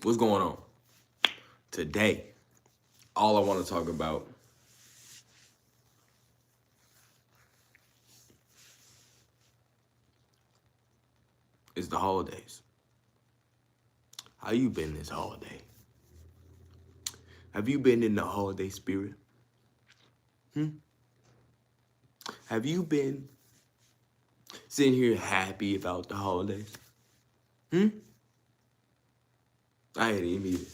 What's going on? Today, all I want to talk about is the holidays. How you been this holiday? Have you been in the holiday spirit? Hmm? Have you been sitting here happy about the holidays? Hmm? I ain't even either.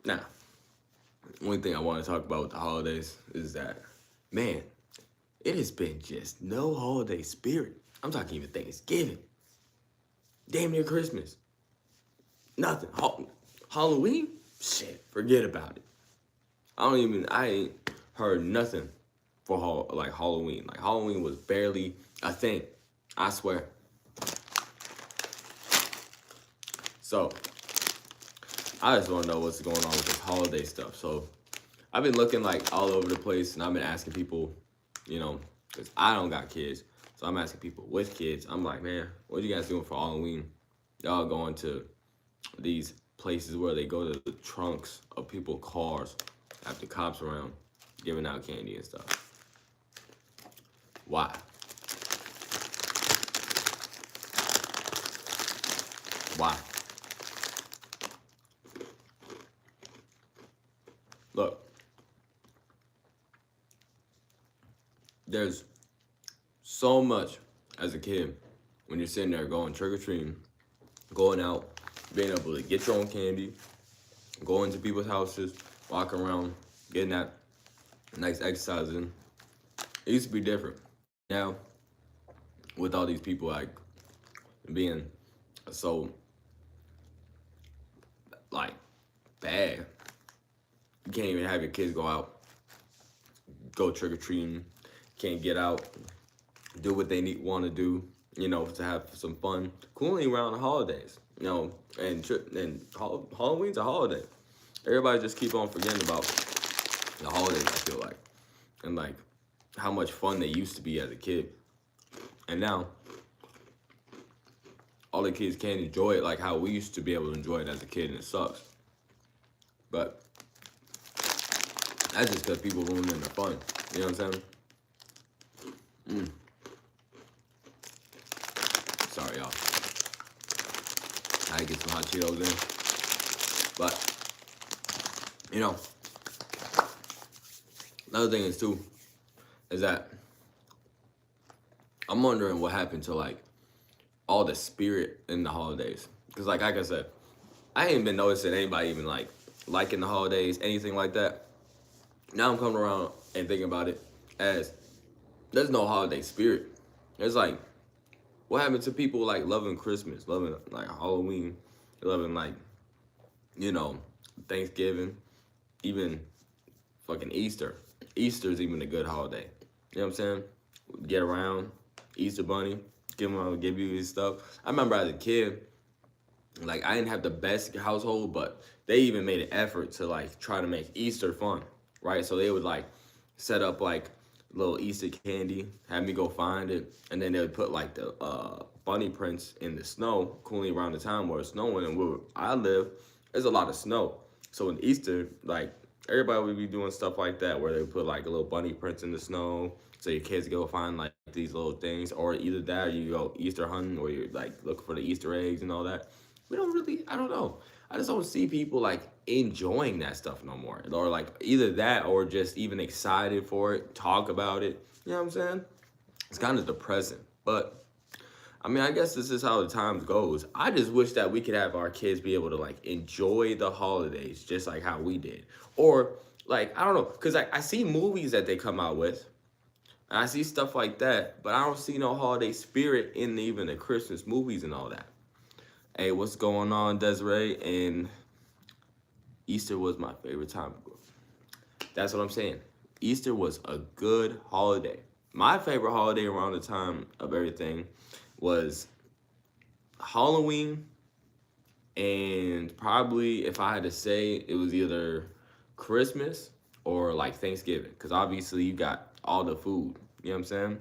Now, one thing I want to talk about with the holidays is that, man, it has been just no holiday spirit. I'm talking even Thanksgiving, damn near Christmas, nothing. Halloween, shit, forget about it. I ain't heard nothing for Halloween. Like Halloween was barely a thing. I swear. So I just want to know what's going on with this holiday stuff. So I've been looking like all over the place, and I've been asking people, because I don't got kids, so I'm asking people with kids. I'm like, man, what are you guys doing for Halloween? Y'all going to these places where they go to the trunks of people's cars, have the cops around, giving out candy and stuff. Why? Why? Look, there's so much as a kid when you're sitting there going trick-or-treating, going out, being able to get your own candy, going to people's houses, walking around, getting that nice exercise in. It used to be different. Now, with all these people like being so like bad, you can't even have your kids go out, go trick or treating, can't get out, do what they want to do, to have some fun, cooling around the holidays, and Halloween's a holiday. Everybody just keep on forgetting about the holidays, I feel like, and like how much fun they used to be as a kid, and now all the kids can't enjoy it like how we used to be able to enjoy it as a kid, and it sucks. But that's just because people ruining their fun. You know what I'm saying? Sorry, y'all. I had to get some hot Cheetos in. But, another thing is too, is that I'm wondering what happened to like all the spirit in the holidays. Because like I said, I ain't been noticing anybody even like liking the holidays, anything like that. Now I'm coming around and thinking about it as there's no holiday spirit. It's like, what happened to people like loving Christmas, loving like Halloween, loving like, Thanksgiving, even fucking Easter. Easter's even a good holiday. You know what I'm saying? Get around, Easter bunny, give you his stuff. I remember as a kid, like I didn't have the best household, but they even made an effort to like try to make Easter fun, right? So they would like set up like little Easter candy, have me go find it, and then they would put like the bunny prints in the snow, cooling around the time where it's snowing, and where I live, there's a lot of snow. So in Easter, like everybody would be doing stuff like that, where they put like a little bunny prints in the snow, so your kids go find like these little things, or either that, or you go Easter hunting, or you like look for the Easter eggs and all that. We don't really, I don't know. I just don't see people like enjoying that stuff no more. Or like either that or just even excited for it, talk about it. You know what I'm saying? It's kind of depressing. But I mean, I guess this is how the times goes. I just wish that we could have our kids be able to like enjoy the holidays just like how we did. Or like, I don't know, because I see movies that they come out with. And I see stuff like that, but I don't see no holiday spirit in even the Christmas movies and all that. Hey, what's going on, Desiree? And Easter was my favorite time. That's what I'm saying. Easter was a good holiday. My favorite holiday around the time of everything was Halloween, and probably if I had to say, it was either Christmas or like Thanksgiving, because obviously you got all the food. You know what I'm saying?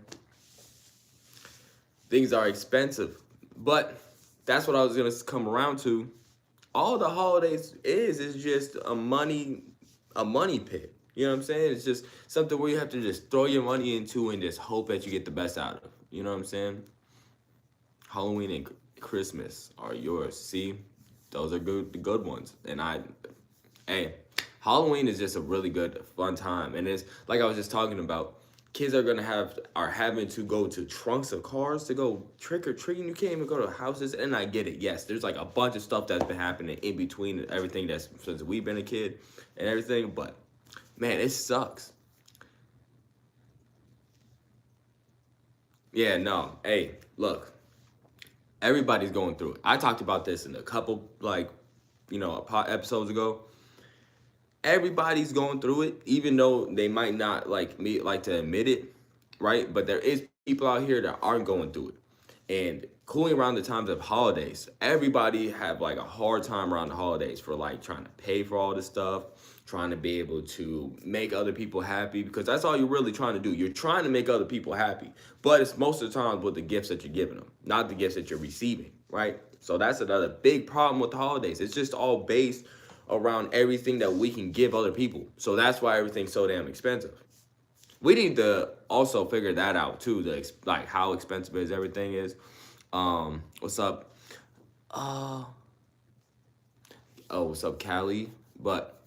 Things are expensive, but that's what I was gonna come around to. All the holidays is just a money pit. You know what I'm saying? It's just something where you have to just throw your money into and just hope that you get the best out of. You know what I'm saying? Halloween and Christmas are yours. See, those are good, the good ones. And hey, Halloween is just a really good, fun time. And it's like I was just talking about. Kids are having to go to trunks of cars to go trick or treating. You can't even go to houses. And I get it. Yes, there's like a bunch of stuff that's been happening in between everything that's since we've been a kid and everything. But man, it sucks. Yeah, no. Hey, look, everybody's going through it. I talked about this in a couple episodes ago. Everybody's going through it, even though they might not like to admit it, right? But there is people out here that aren't going through it. And cooling around the times of holidays, everybody have like a hard time around the holidays for like trying to pay for all this stuff, trying to be able to make other people happy because that's all you're really trying to do. You're trying to make other people happy, but it's most of the time with the gifts that you're giving them, not the gifts that you're receiving, right? So that's another big problem with the holidays. It's just all based around everything that we can give other people. So that's why everything's so damn expensive. We need to also figure that out too, like how expensive is everything is. What's up? Uh, oh, what's up, Cali? But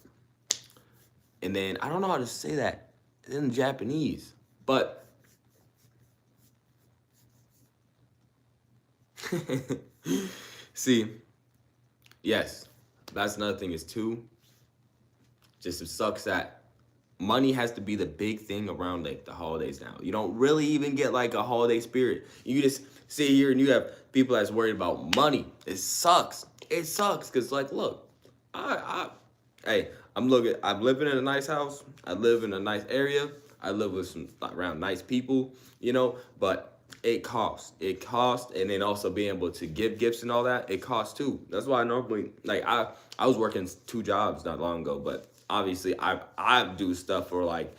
and then I don't know how to say that in Japanese, but see, yes, that's another thing is too. Just it sucks that money has to be the big thing around like the holidays now. You don't really even get like a holiday spirit. You just sit here and you have people that's worried about money. It sucks. It sucks because like, look, hey, I'm living in a nice house. I live in a nice area. I live with some around nice people, but it costs. It costs, and then also being able to give gifts and all that, it costs too. That's why I normally like I was working two jobs not long ago, but obviously I do stuff for like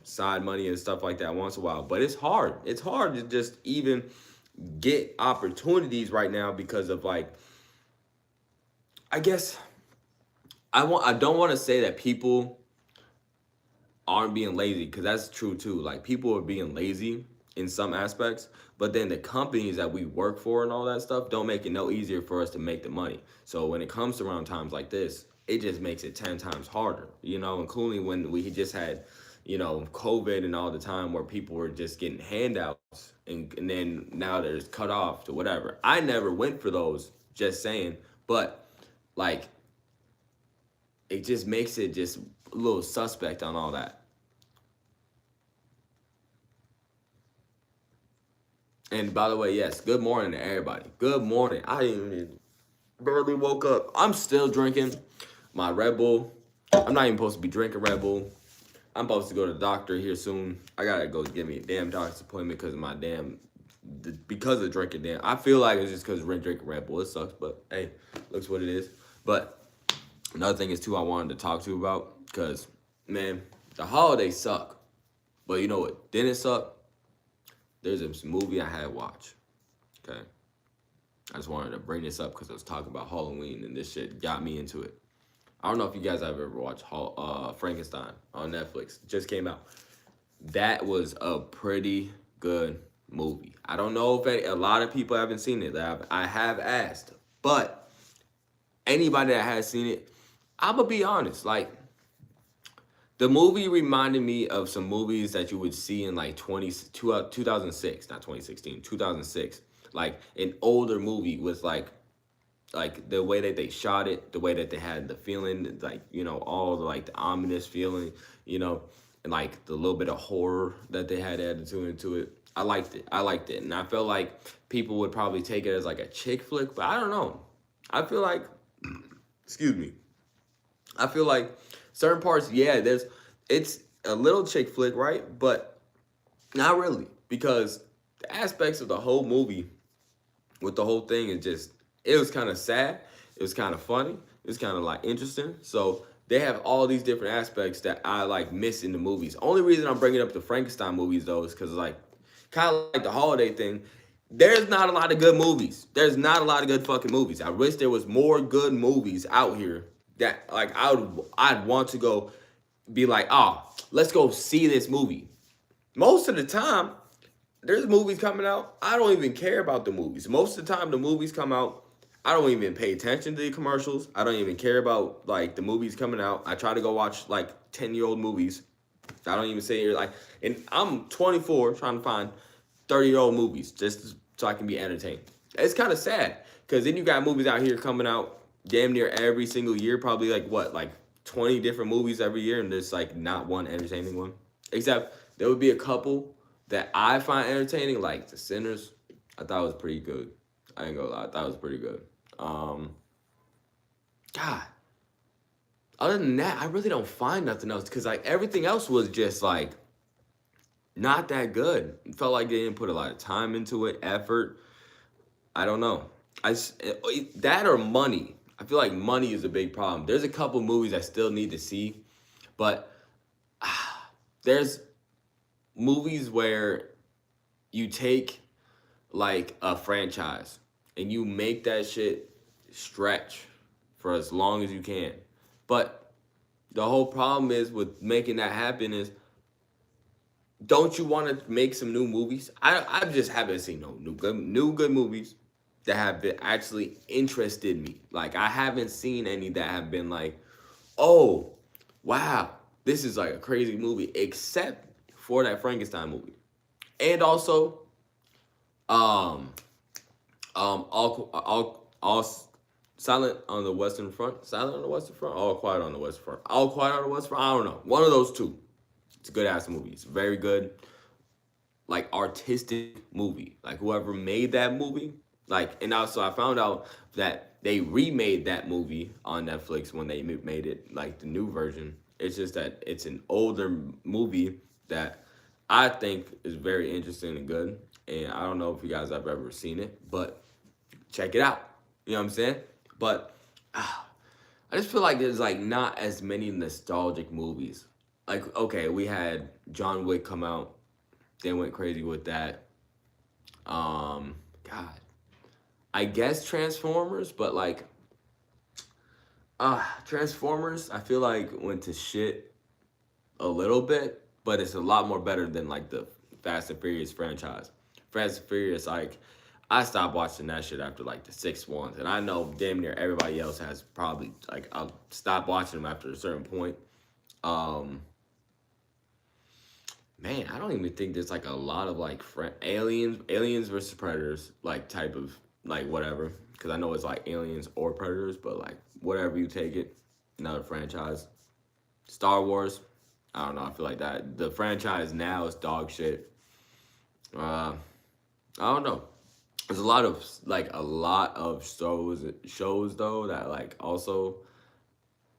side money and stuff like that once in a while. But it's hard. It's hard to just even get opportunities right now because of like I guess I don't want to say that people aren't being lazy because that's true too. Like people are being lazy in some aspects, but then the companies that we work for and all that stuff don't make it no easier for us to make the money. So when it comes to around times like this, it just makes it 10 times harder, including when we just had, COVID and all the time where people were just getting handouts and then now they're just cut off to whatever. I never went for those, just saying, but like it just makes it just a little suspect on all that. And by the way, yes, good morning to everybody. Good morning. I even barely woke up. I'm still drinking my Red Bull. I'm not even supposed to be drinking Red Bull. I'm supposed to go to the doctor here soon. I gotta go get me a damn doctor's appointment because of my because of drinking damn. I feel like it's just because of drinking Red Bull. It sucks, but hey, looks what it is. But another thing is too I wanted to talk to you about because man, the holidays suck. But you know what didn't suck? There's a movie I had watched. Okay. I just wanted to bring this up because I was talking about Halloween and this shit got me into it. I don't know if you guys have ever watched Frankenstein on Netflix. It just came out. That was a pretty good movie. I don't know if a lot of people haven't seen it. I have asked. But anybody that has seen it, I'm going to be honest. Like, the movie reminded me of some movies that you would see in like 2006, not 2016, 2006. Like an older movie with like the way that they shot it, the way that they had the feeling, like, all the like the ominous feeling, and like the little bit of horror that they had added into it. I liked it. I liked it. And I felt like people would probably take it as like a chick flick, but I don't know. I feel like, excuse me. I feel like certain parts, yeah, it's a little chick flick, right? But not really, because the aspects of the whole movie with the whole thing is just, it was kind of sad. It was kind of funny. It was kind of like interesting. So they have all these different aspects that I like miss in the movies. Only reason I'm bringing up the Frankenstein movies though is because like kind of like the holiday thing. There's not a lot of good movies. There's not a lot of good fucking movies. I wish there was more good movies out here that like I'd want to go be like, oh, let's go see this movie. Most of the time, there's movies coming out. I don't even care about the movies. Most of the time, the movies come out. I don't even pay attention to the commercials. I don't even care about like the movies coming out. I try to go watch like 10-year-old movies. I don't even say here like, and I'm 24 trying to find 30-year-old movies just so I can be entertained. It's kind of sad because then you got movies out here coming out damn near every single year, probably like what, like 20 different movies every year, and there's like not one entertaining one. Except there would be a couple that I find entertaining, like The Sinners. I thought it was pretty good. I ain't gonna lie, I thought it was pretty good. God, other than that, I really don't find nothing else because like everything else was just like not that good. It felt like they didn't put a lot of time into it, effort. I don't know. That or money. I feel like money is a big problem. There's a couple movies I still need to see, but there's movies where you take like a franchise and you make that shit stretch for as long as you can. But the whole problem is with making that happen is, don't you want to make some new movies? I just haven't seen no new good movies that have been actually interested me. Like I haven't seen any that have been like, oh, wow, this is like a crazy movie, except for that Frankenstein movie, and also, all Silent on the Western Front, Silent on the Western Front, All Quiet on the Western Front, All Quiet on the Western Front. I don't know, one of those two. It's a good ass movie. It's very good, like artistic movie. Like whoever made that movie, like, and also I found out that they remade that movie on Netflix when they made it like the new version. It's just that it's an older movie that I think is very interesting and good. And I don't know if you guys have ever seen it, but check it out. You know what I'm saying? But I just feel like there's like not as many nostalgic movies. Like, okay, we had John Wick come out. They went crazy with that. God, I guess Transformers, but like, Transformers, I feel like went to shit a little bit, but it's a lot more better than like the Fast and Furious franchise. Fast and Furious, like, I stopped watching that shit after like the sixth ones, and I know damn near everybody else has probably like I'll stop watching them after a certain point. Um, Man, I don't even think there's like a lot of like aliens versus predators, like type of like whatever. Because I know it's like aliens or predators, but like whatever you take it, another franchise. Star Wars, I don't know. I feel like that the franchise now is dog shit. I don't know. There's a lot of shows though that like also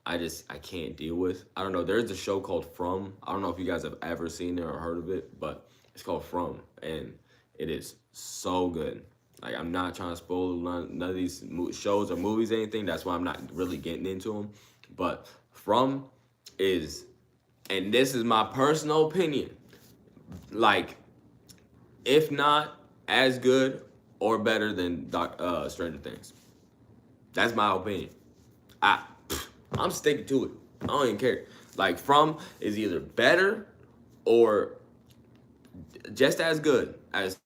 I can't deal with. I don't know. There's a show called From. I don't know if you guys have ever seen it or heard of it, but it's called From, and it is so good. Like I'm not trying to spoil none of these shows or movies or anything. That's why I'm not really getting into them. But From is, and this is my personal opinion, like if not as good or better than Stranger Things. That's my opinion. I I'm sticking to it. I don't even care. Like From is either better or just as good as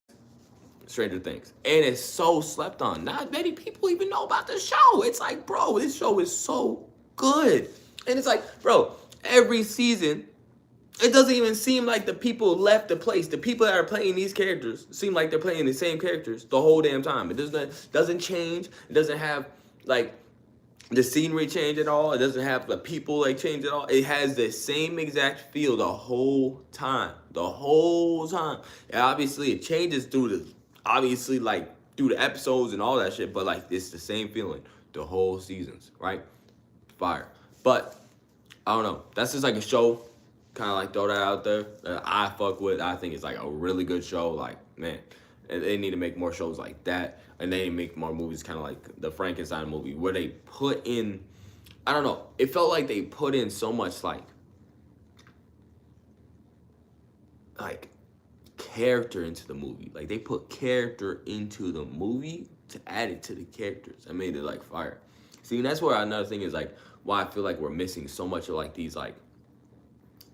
Stranger Things. And it's so slept on. Not many people even know about the show. It's like, bro, this show is so good. And it's like, bro, every season, it doesn't even seem like the people left the place. The people that are playing these characters seem like they're playing the same characters the whole damn time. It doesn't change. It doesn't have like the scenery change at all. It doesn't have the people like change at all. It has the same exact feel the whole time. The whole time. And obviously it changes through the episodes and all that shit, but like it's the same feeling the whole seasons, right? Fire. But I don't know. That's just like a show. Kind of like throw that out there that I fuck with. I think it's like a really good show. Like, man, and they need to make more shows like that. And they need to make more movies kind of like the Frankenstein movie where they put in, I don't know, it felt like they put in so much like character into the movie. Like, they put character into the movie to add it to the characters. I made it like fire. See, and that's where another thing is like why I feel like we're missing so much of like these like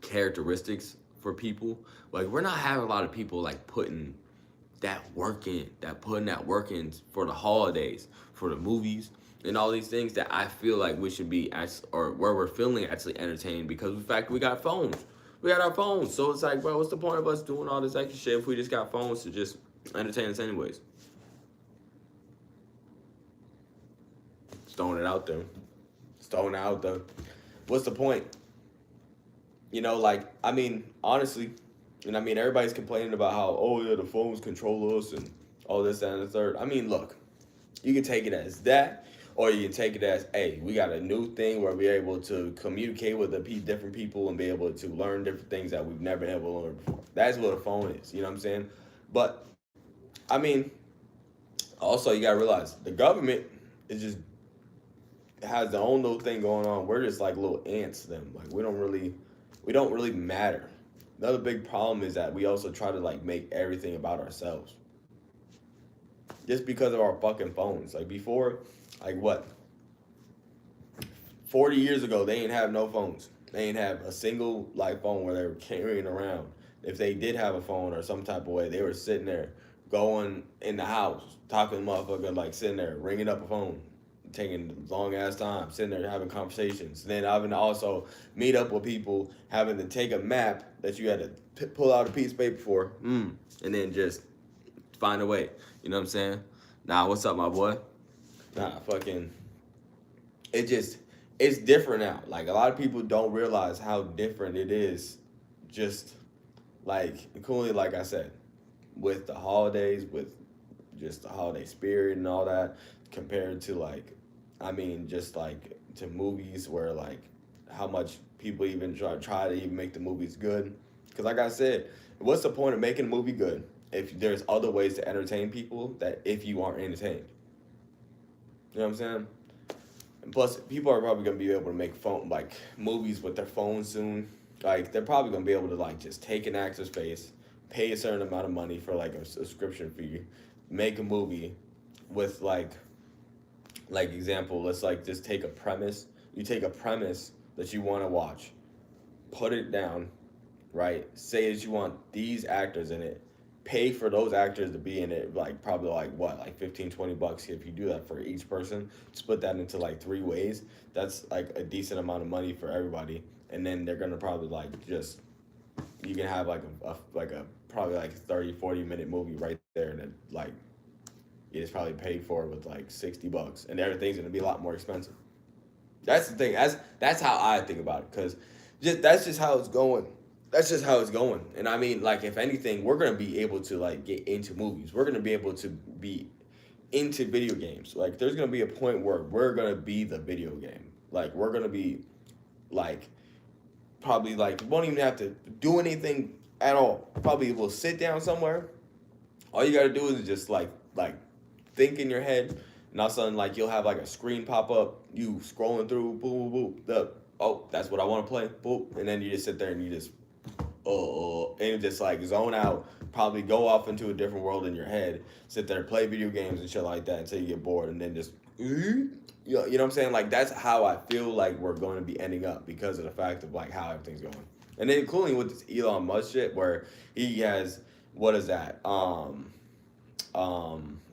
characteristics for people. Like, we're not having a lot of people like putting that work in for the holidays, for the movies, and all these things that I feel like we should be or where we're feeling actually entertained because of the fact we got phones. We got our phones. So it's like, bro, what's the point of us doing all this extra shit if we just got phones to just entertain us anyways? Just throwing it out there. Just throwing it out there. What's the point? You know, like, I mean, honestly, and I mean, everybody's complaining about how, oh yeah, the phones control us and all this, that, and the third. I mean, look, you can take it as that, or you can take it as, hey, we got a new thing where we're able to communicate with different people and be able to learn different things that we've never been able to learn before. That's what a phone is, you know what I'm saying? But, I mean, also you gotta realize, the government is just, has their own little thing going on. We're just like little ants to them. Like, we don't really matter. Another big problem is that we also try to like make everything about ourselves. Just because of our fucking phones. Like before, like what? 40 years ago, they ain't have no phones. They ain't have a single like phone where they were carrying around. If they did have a phone or some type of way, they were sitting there, going in the house, talking to motherfucker, like sitting there, ringing up a phone, taking long ass time, sitting there having conversations. Then having to also meet up with people, having to take a map that you had to pull out a piece of paper for, and then just find a way. You know what I'm saying? Nah, what's up, my boy? Nah, fucking, it's different now. Like, a lot of people don't realize how different it is, just like, coolly, like I said, with the holidays, with just the holiday spirit and all that, compared to like, I mean, just like to movies where like how much people even try to even make the movies good. Because like I said, what's the point of making a movie good if there's other ways to entertain people that if you aren't entertained? You know what I'm saying? And plus, people are probably gonna be able to make movies with their phones soon. Like, they're probably gonna be able to like just take an actor's face, pay a certain amount of money for like a subscription fee, make a movie with like example, let's like just take a premise. You take a premise that you want to watch, put it down, right? Say that you want these actors in it, pay for those actors to be in it, like probably like what, like 15, $20 if you do that for each person. Split that into like 3 ways. That's like a decent amount of money for everybody. And then they're gonna probably like just, you can have like a probably like 30-40 minute movie right there that like it's probably paid for with like $60, and everything's gonna be a lot more expensive. That's the thing. That's how I think about it, because that's just how it's going. That's just how it's going. And I mean, like, if anything, we're gonna be able to like get into movies. We're gonna be able to be into video games. Like, there's gonna be a point where we're gonna be the video game. Like, we're gonna be like probably like won't even have to do anything at all. Probably will sit down somewhere. All you gotta do is just like think in your head, and all of a sudden, like, you'll have like a screen pop up, you scrolling through, boom, boom, boom, oh, that's what I want to play, boom, and then you just sit there and you just, and just like zone out, probably go off into a different world in your head, sit there, play video games and shit like that until you get bored, and then just, you know what I'm saying? Like, that's how I feel like we're going to be ending up because of the fact of like how everything's going. And then including with this Elon Musk shit where he has, what is that?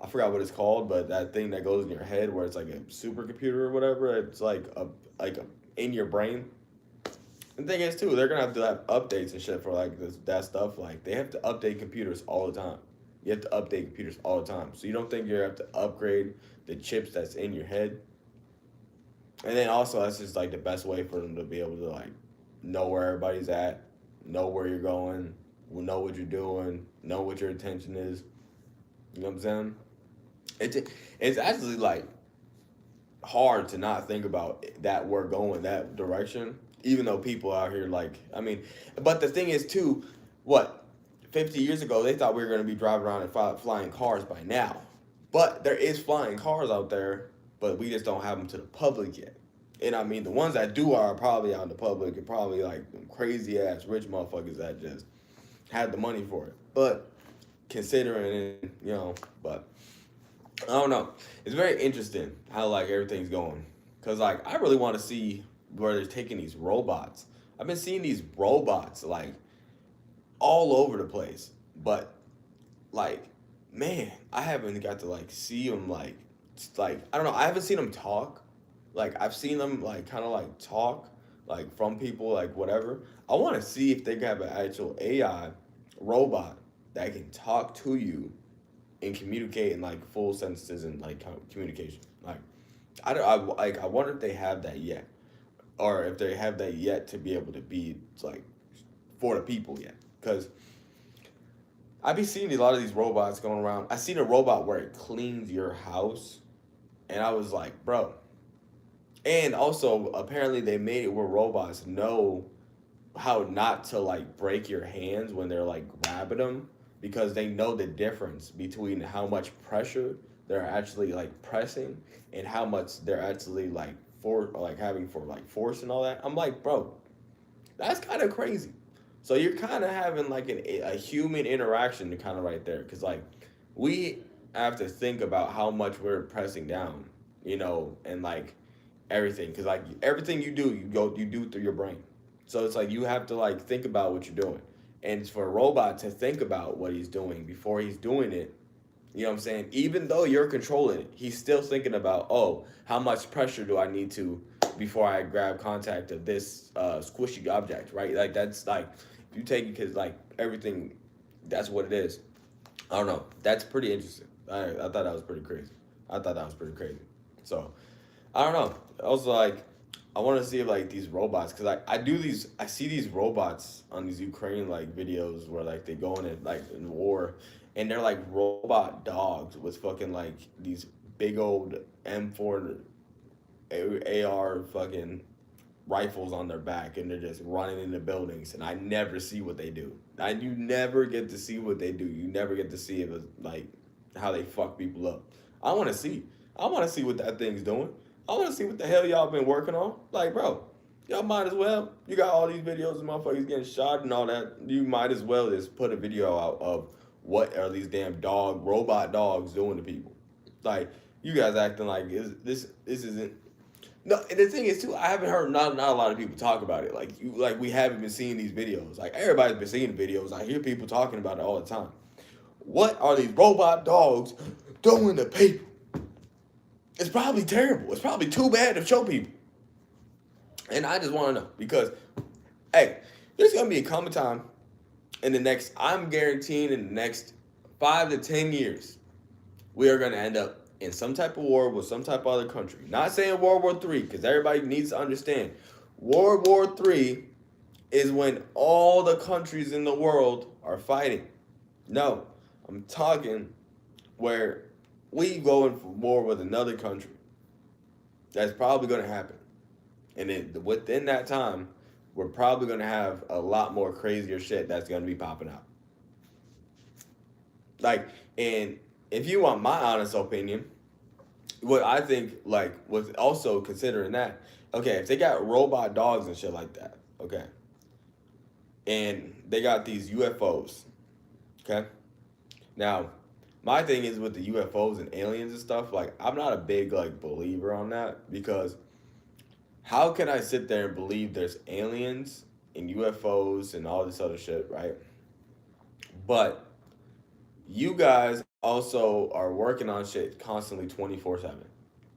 I forgot what it's called, but that thing that goes in your head where it's like a supercomputer or whatever. It's like a in your brain. And the thing is too, they're gonna have to have updates and shit for like that stuff. Like, they have to update computers all the time. You have to update computers all the time. So you don't think you have to upgrade the chips that's in your head? And then also, that's just like the best way for them to be able to like know where everybody's at, know where you're going, know what you're doing, know what your attention is. You know what I'm saying? It's actually like hard to not think about that we're going that direction, even though people out here like, I mean, but the thing is too, what, 50 years ago they thought we were going to be driving around in flying cars by now, but there is flying cars out there, but we just don't have them to the public yet. And I mean, the ones that do are probably out in the public and probably like crazy ass rich motherfuckers that just had the money for it. But considering it, but I don't know. It's very interesting how like everything's going, cause like I really want to see where they're taking these robots. I've been seeing these robots like all over the place, but like, man, I haven't got to like see them like I don't know. I haven't seen them talk. Like I've seen them like kind of like talk like from people like whatever. I want to see if they can have an actual AI robot that can talk to you and communicate in like full sentences and like communication. Like I don't I wonder if they have that yet, or if they have that yet to be able to be like for the people yet, because I be seeing a lot of these robots going around. I seen a robot where it cleans your house, and I was like, bro. And also, apparently, they made it where robots know how not to like break your hands when they're like grabbing them, because they know the difference between how much pressure they're actually like pressing and how much they're actually like for like having for like force and all that. I'm like, bro, that's kind of crazy. So you're kind of having like a human interaction to kind of right there, because like we have to think about how much we're pressing down, and like everything, because like everything you do through your brain. So it's like you have to like think about what you're doing, and it's for a robot to think about what he's doing before he's doing it. You know what I'm saying? Even though you're controlling it, he's still thinking about, oh, how much pressure do I need to before I grab contact of this squishy object, right? Like that's like if you take it, because like everything, that's what it is. I don't know. That's pretty interesting. I thought that was pretty crazy. I thought that was pretty crazy. So I don't know. Also, like, I want to see if like these robots, because I see these robots on these Ukraine like videos where like they go in it like in war, and they're like robot dogs with fucking like these big old M4 AR fucking rifles on their back, and they're just running into buildings, and I never see what they do. You never get to see what they do. You never get to see if it's like how they fuck people up. I want to see. I want to see what that thing's doing. I want to see what the hell y'all been working on. Like, bro, y'all might as well. You got all these videos of motherfuckers getting shot and all that. You might as well just put a video out of what are these damn robot dogs doing to people. Like, you guys acting like this isn't. No, and the thing is too, I haven't heard not a lot of people talk about it. Like we haven't been seeing these videos. Like everybody's been seeing the videos. I hear people talking about it all the time. What are these robot dogs doing to people? It's probably terrible. It's probably too bad to show people. And I just want to know, because, hey, there's gonna be a coming time in the next. I'm guaranteeing in the next 5 to 10 years, we are gonna end up in some type of war with some type of other country. Not saying World War III, because everybody needs to understand, World War III is when all the countries in the world are fighting. No, I'm talking where we go in for war with another country. That's probably going to happen. And then within that time, we're probably going to have a lot more crazier shit that's going to be popping out. Like, and if you want my honest opinion, what I think, like, was also considering that, okay, if they got robot dogs and shit like that, okay, and they got these UFOs, okay? Now, my thing is with the UFOs and aliens and stuff, like, I'm not a big, like, believer on that, because how can I sit there and believe there's aliens and UFOs and all this other shit, right? But you guys also are working on shit constantly 24/7.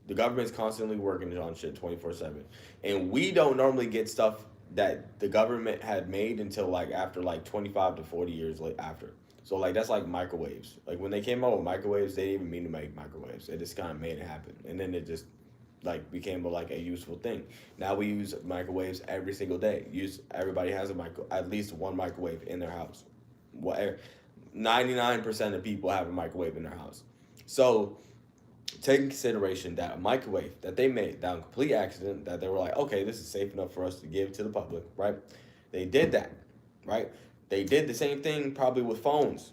The government's constantly working on shit 24/7. And we don't normally get stuff that the government had made until like after like 25 to 40 years after. So like that's like microwaves. Like when they came out with microwaves, they didn't even mean to make microwaves. They just kind of made it happen. And then it just like became like a useful thing. Now we use microwaves every single day. Everybody has at least one microwave in their house. 99% of people have a microwave in their house. So taking consideration that a microwave that they made, that a complete accident, that they were like, okay, this is safe enough for us to give to the public, right? They did that, right? They did the same thing probably with phones.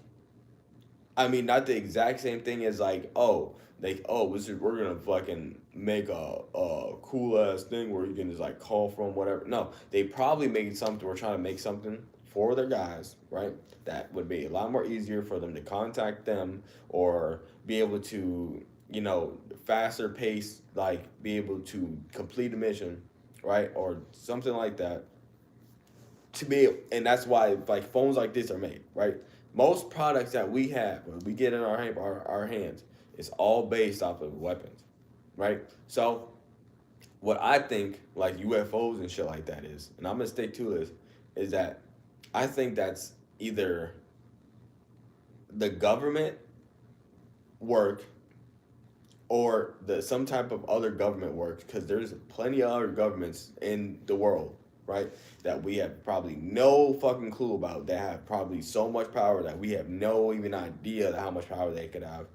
I mean, not the exact same thing as like, we're gonna fucking make a cool ass thing where you can just like call from whatever. No, they probably made something. We're trying to make something for their guys, right? That would be a lot more easier for them to contact them or be able to, faster pace, like be able to complete a mission, right? Or something like that. To be, and that's why like phones like this are made, right? Most products that we have, when we get in our hands, it's all based off of weapons, right? So what I think like UFOs and shit like that is, and I'm gonna stick to this, is that I think that's either the government work or some type of other government work, because there's plenty of other governments in the world, right, that we have probably no fucking clue about, that have probably so much power that we have no even idea how much power they could have,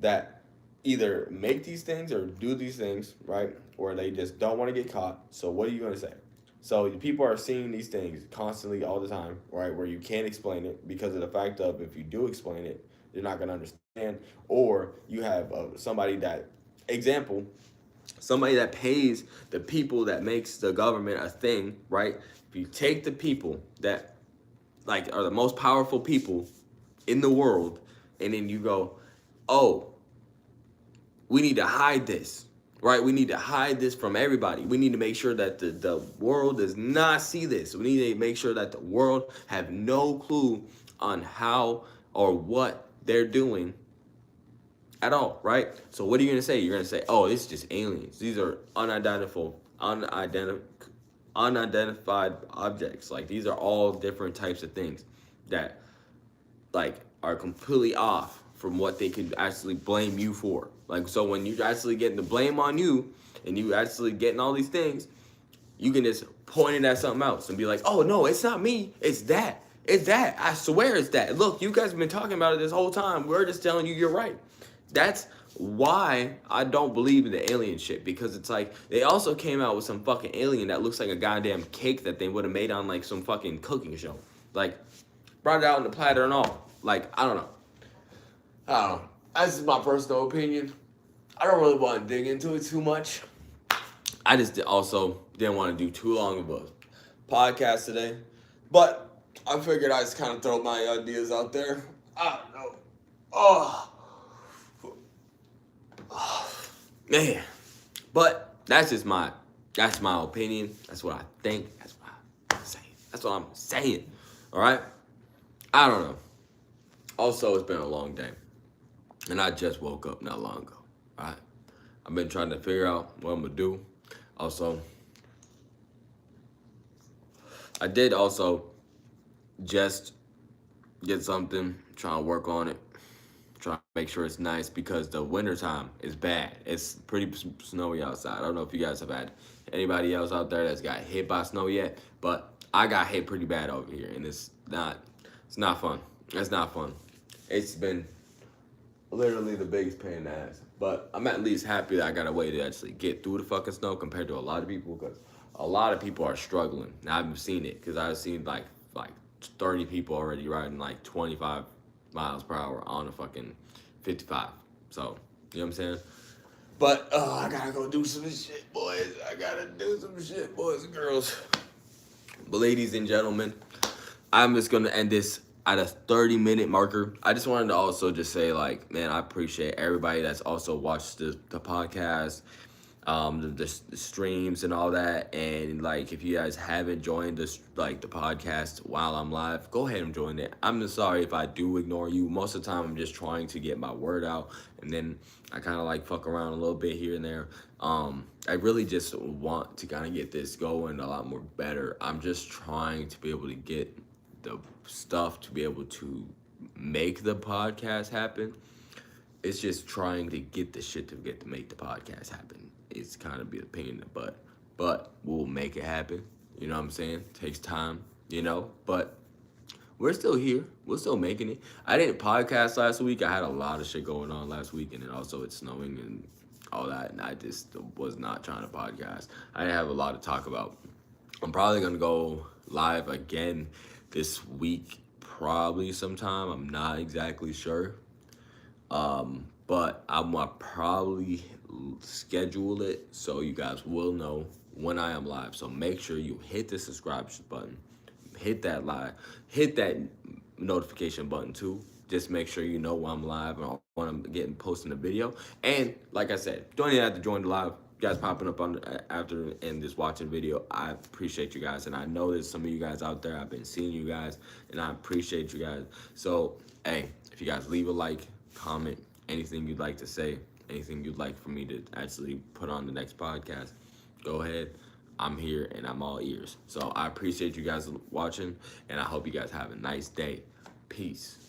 that either make these things or do these things, right? Or they just don't want to get caught. So what are you going to say? So people are seeing these things constantly all the time, right? Where you can't explain it because of the fact of if you do explain it, they're not going to understand. Or you have somebody that, example, somebody that pays the people that makes the government a thing, right? If you take the people that like are the most powerful people in the world, and then you go, oh, we need to hide this, right? We need to hide this from everybody. We need to make sure that the world does not see this. We need to make sure that the world have no clue on how or what they're doing at all, right? So what are you going to say? You're going to say, oh, it's just aliens. These are unidentified objects. Like these are all different types of things that like are completely off from what they could actually blame you for. Like, so when you're actually getting the blame on you and you actually getting all these things, you can just point it at something else and be like, oh no, it's not me, it's that. It's that. I swear it's that. Look, you guys have been talking about it this whole time. We're just telling you you're right. That's why I don't believe in the alien shit, because it's like they also came out with some fucking alien that looks like a goddamn cake that they would have made on like some fucking cooking show. Like, brought it out in the platter and all. Like, I don't know. That's just my personal opinion. I don't really want to dig into it too much. I just also didn't want to do too long of a podcast today. But I figured I'd just kind of throw my ideas out there. I don't know. Oh. Man. But that's my opinion. That's what I think. That's what I'm saying. That's what I'm saying. All right? I don't know. Also, it's been a long day. And I just woke up not long ago. All right? I've been trying to figure out what I'm going to do. Also, I did also just get something, trying to work on it, trying to make sure it's nice, because the wintertime is bad. It's pretty snowy outside. I don't know if you guys have had anybody else out there that's got hit by snow yet, but I got hit pretty bad over here, and it's not fun. It's not fun. It's been literally the biggest pain in the ass. But I'm at least happy that I got a way to actually get through the fucking snow compared to a lot of people, because a lot of people are struggling. Now, I've seen it because I've seen like 30 people already riding like 25 miles per hour on a fucking 55. So, you know what I'm saying? But I gotta go do some shit, boys. I gotta do some shit, boys and girls. But ladies and gentlemen, I'm just gonna end this at a 30-minute marker. I just wanted to also just say, like, man, I appreciate everybody that's also watched the podcast, the streams and all that. And like, if you guys haven't joined this, like the podcast while I'm live, go ahead and join it. I'm just sorry if I do ignore you. Most of the time, I'm just trying to get my word out, and then I kind of like fuck around a little bit here and there. I really just want to kind of get this going a lot more better. I'm just trying to be able to get the stuff to be able to make the podcast happen. It's just trying to get the shit to make the podcast happen. It's kind of be a pain in the butt, but we'll make it happen. You know what I'm saying? Takes time, but we're still here. We're still making it. I didn't podcast last week. I had a lot of shit going on last week, and then also it's snowing and all that, and I just was not trying to podcast. I didn't have a lot to talk about. I'm probably gonna go live again this week, probably sometime. I'm not exactly sure. But I'm gonna probably schedule it so you guys will know when I am live. So make sure you hit the subscribe button, hit that live, hit that notification button too. Just make sure you know when I'm live and when I'm getting posting a video. And like I said, don't even have to join the live. You guys popping up on after and just watching video. I appreciate you guys, and I know there's some of you guys out there. I've been seeing you guys, and I appreciate you guys. So hey, if you guys leave a like, comment, anything you'd like to say, anything you'd like for me to actually put on the next podcast, go ahead. I'm here and I'm all ears. So I appreciate you guys watching, and I hope you guys have a nice day. Peace.